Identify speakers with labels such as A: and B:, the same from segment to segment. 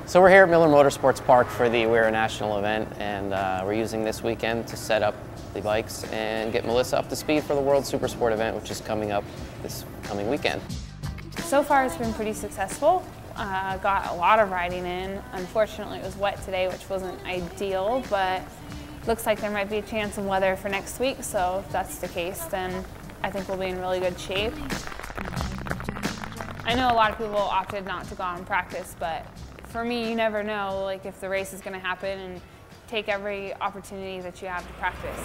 A: So we're here at Miller Motorsports Park for the We're a National event, and we're using this weekend to set up the bikes and get Melissa up to speed for the World Supersport event, which is coming up this coming weekend.
B: So far it's been pretty successful. Got a lot of riding in. Unfortunately it was wet today, which wasn't ideal, but looks like there might be a chance of weather for next week, so if that's the case, then I think we'll be in really good shape. I know a lot of people opted not to go out and practice, but for me, you never know, like, if the race is going to happen, and take every opportunity that you have to practice.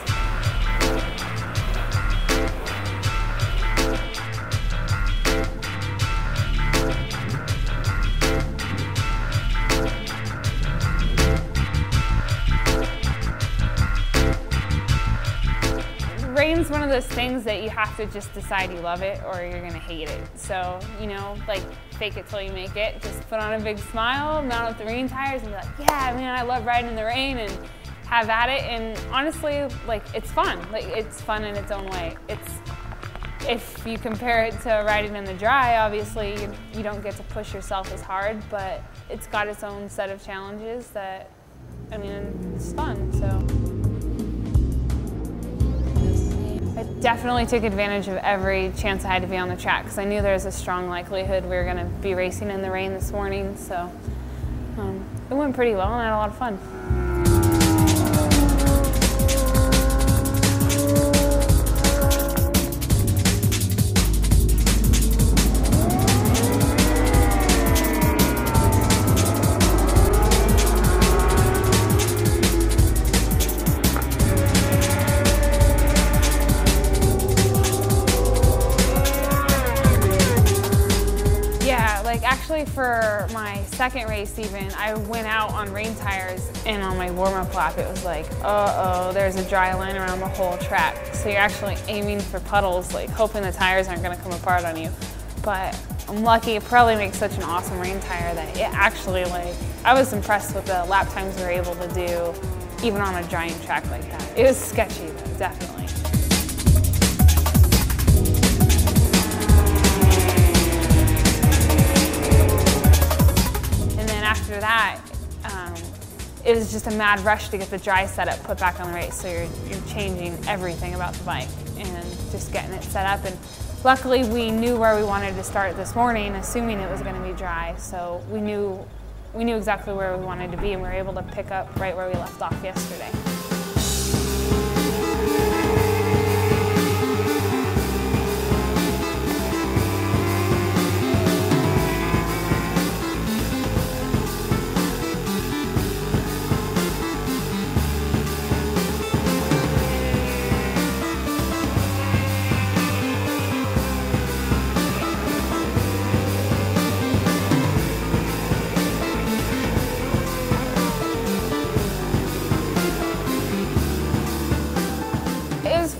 B: Rain's one of those things that you have to just decide you love it or you're gonna hate it. So, you know, like, fake it till you make it. Just put on a big smile, mount up the rain tires, and be like, yeah, man, I love riding in the rain, and have at it. And honestly, like, it's fun. Like, it's fun in its own way. If you compare it to riding in the dry, obviously you don't get to push yourself as hard, but it's got its own set of challenges that, I mean, it's fun, so. I definitely took advantage of every chance I had to be on the track because I knew there was a strong likelihood we were going to be racing in the rain this morning, so it went pretty well and I had a lot of fun. Actually, for my second race even, I went out on rain tires, and on my warm-up lap it was like, uh-oh, there's a dry line around the whole track. So you're actually aiming for puddles, like hoping the tires aren't going to come apart on you. But I'm lucky, it probably makes such an awesome rain tire that it actually, like, I was impressed with the lap times we were able to do even on a drying track like that. It was sketchy though, definitely. After that, it was just a mad rush to get the dry setup put back on the race. So you're changing everything about the bike and just getting it set up. And luckily we knew where we wanted to start this morning, assuming it was going to be dry. So we knew exactly where we wanted to be, and we were able to pick up right where we left off yesterday.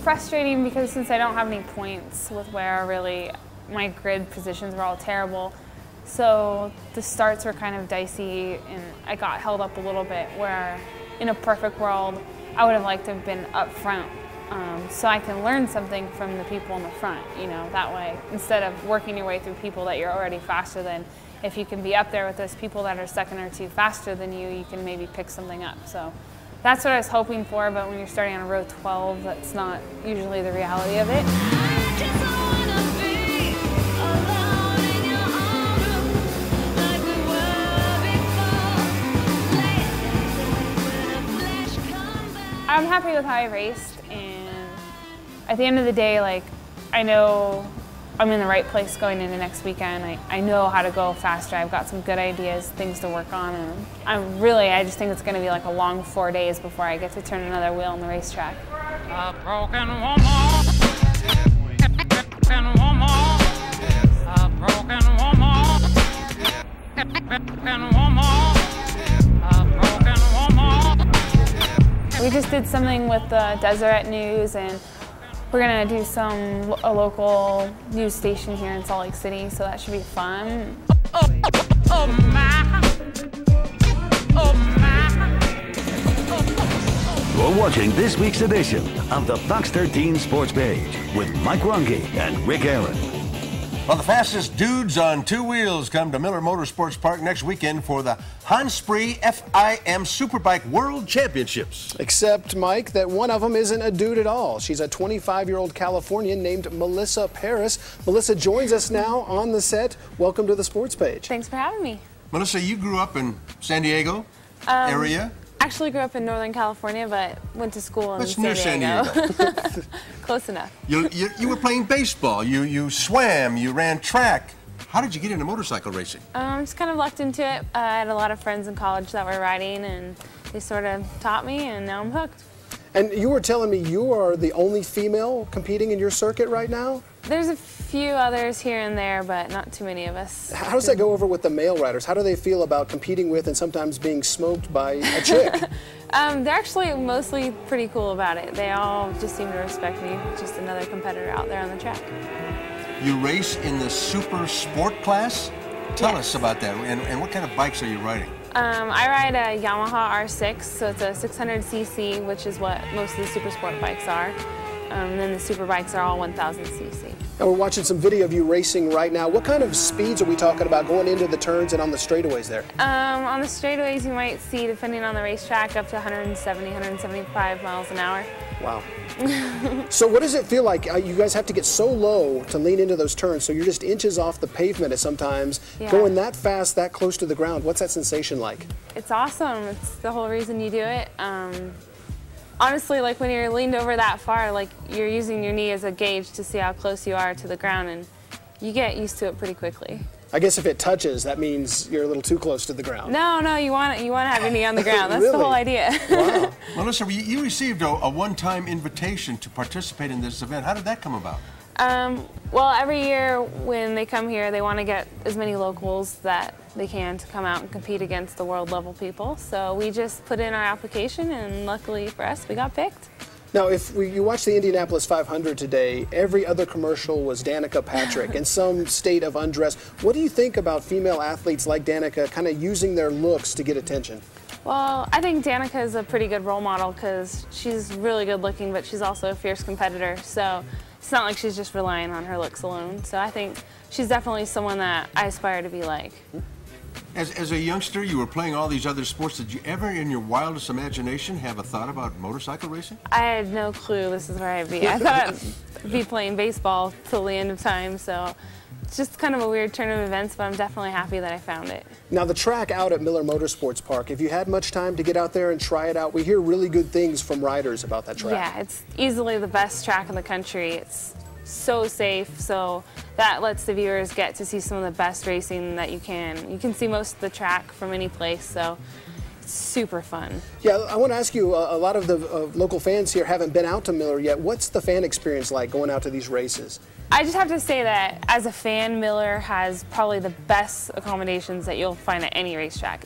B: Frustrating because since I don't have any points with where really my grid positions were all terrible, so the starts were kind of dicey and I got held up a little bit, where in a perfect world I would have liked to have been up front so I can learn something from the people in the front, you know, that way, instead of working your way through people that you're already faster than. If you can be up there with those people that are a second or two faster than you can maybe pick something up. So that's what I was hoping for, but when you're starting on row 12, that's not usually the reality of it. I'm happy with how I raced, and at the end of the day, like, I know I'm in the right place going into next weekend. I know how to go faster. I've got some good ideas, things to work on, and I just think it's going to be like a long 4 days before I get to turn another wheel on the racetrack.
C: A broken woman, and one more, a broken woman, and one more, a broken woman.
B: We just did something with the Deseret News, and we're gonna do a local news station here in Salt Lake City, so that should be fun.
D: You're watching this week's edition of the Fox 13 Sports Page with Mike Runge and Rick Aaron.
E: Well, the fastest dudes on two wheels come to Miller Motorsports Park next weekend for the Hanspree FIM Superbike World Championships.
F: Except, Mike, that one of them isn't a dude at all. She's a 25-year-old Californian named Melissa Paris. Melissa joins us now on the set. Welcome to the Sports Page.
B: Thanks for having me.
E: Melissa, you grew up in San Diego area?
B: Actually grew up in Northern California, but went to school in
E: That's near San Diego.
B: Close enough.
E: You were playing baseball. You swam. You ran track. How did you get into motorcycle racing?
B: Just kind of lucked into it. I had a lot of friends in college that were riding, and they sort of taught me, and now I'm hooked.
F: And you were telling me you are the only female competing in your circuit right now?
B: There's a few others here and there, but not too many of us.
F: How does that go over with the male riders? How do they feel about competing with and sometimes being smoked by a chick?
B: They're actually mostly pretty cool about it. They all just seem to respect me, just another competitor out there on the track.
E: You race in the super sport class? Tell us about that, and what kind of bikes are you riding?
B: I ride a Yamaha R6, so it's a 600cc, which is what most of the super sport bikes are. And then the super bikes are all 1000cc.
F: And we're watching some video of you racing right now. What kind of speeds are we talking about going into the turns and on the straightaways there?
B: On the straightaways, you might see, depending on the racetrack, up to 170, 175 miles an hour.
F: Wow. So what does it feel like? You guys have to get so low to lean into those turns, so you're just inches off the pavement at sometimes.
B: Yeah.
F: Going that fast, that close to the ground, what's that sensation like?
B: It's awesome. It's the whole reason you do it. Honestly, like when you're leaned over that far, like you're using your knee as a gauge to see how close you are to the ground, and you get used to it pretty quickly.
F: I guess if it touches, that means you're a little too close to the ground.
B: No, you want to have your knee on the ground. That's
F: Really?
B: the whole idea.
F: Wow.
E: Melissa, you received a one-time invitation to participate in this event. How did that come about?
B: Well, every year when they come here, they want to get as many locals that they can to come out and compete against the world level people. So we just put in our application, and luckily for us, we got picked.
F: Now, if you watch the Indianapolis 500 today, every other commercial was Danica Patrick in some state of undress. What do you think about female athletes like Danica kind of using their looks to get attention?
B: Well, I think Danica is a pretty good role model because she's really good looking, but she's also a fierce competitor. So it's not like she's just relying on her looks alone. So I think she's definitely someone that I aspire to be like.
E: As a youngster, you were playing all these other sports. Did you ever, in your wildest imagination, have a thought about motorcycle racing?
B: I had no clue this is where I'd be. I thought I'd be playing baseball till the end of time. So it's just kind of a weird turn of events, but I'm definitely happy that I found it. Now,
F: the track out at Miller Motorsports Park, have you had much time to get out there and try it out? We hear really good things from riders about that track.
B: Yeah, it's easily the best track in the country. It's so safe, so that lets the viewers get to see some of the best racing that you can. You can see most of the track from any place, so it's super fun.
F: Yeah, I want to ask you, a lot of the local fans here haven't been out to Miller yet. What's the fan experience like going out to these races?
B: I just have to say that as a fan, Miller has probably the best accommodations that you'll find at any racetrack.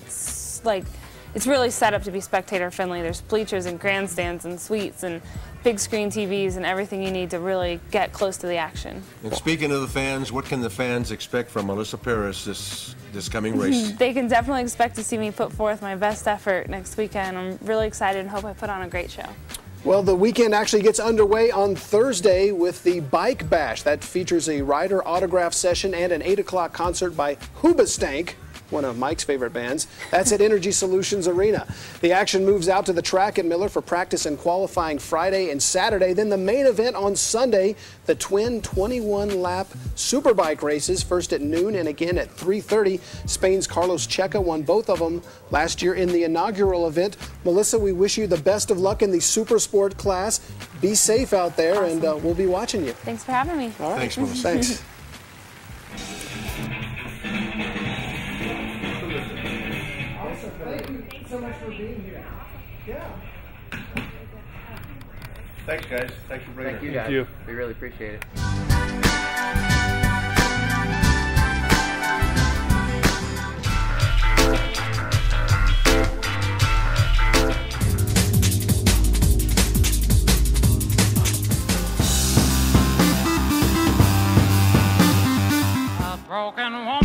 B: It's really set up to be spectator friendly. There's bleachers and grandstands and suites and big screen TVs and everything you need to really get close to the action.
E: And speaking of the fans, what can the fans expect from Melissa Paris this coming race?
B: They can definitely expect to see me put forth my best effort next weekend. I'm really excited and hope I put on a great show.
F: Well, the weekend actually gets underway on Thursday with the Bike Bash. That features a rider autograph session and an 8 o'clock concert by Hoobastank, one of Mike's favorite bands. That's at Energy Solutions Arena. The action moves out to the track at Miller for practice and qualifying Friday and Saturday. Then the main event on Sunday, the twin 21-lap Superbike races, first at noon and again at 3:30. Spain's Carlos Checa won both of them last year in the inaugural event. Melissa, we wish you the best of luck in the Super Sport class. Be safe out there,
B: awesome.
F: And we'll be watching you.
B: Thanks for having me.
F: All right.
E: Thanks, Melissa.
F: Thanks. Thank you so much for being here. Yeah.
E: Thanks, guys. Thanks for bringing us.
A: Thank you, guys.
G: Thank you.
A: We really appreciate it.
C: A broken woman.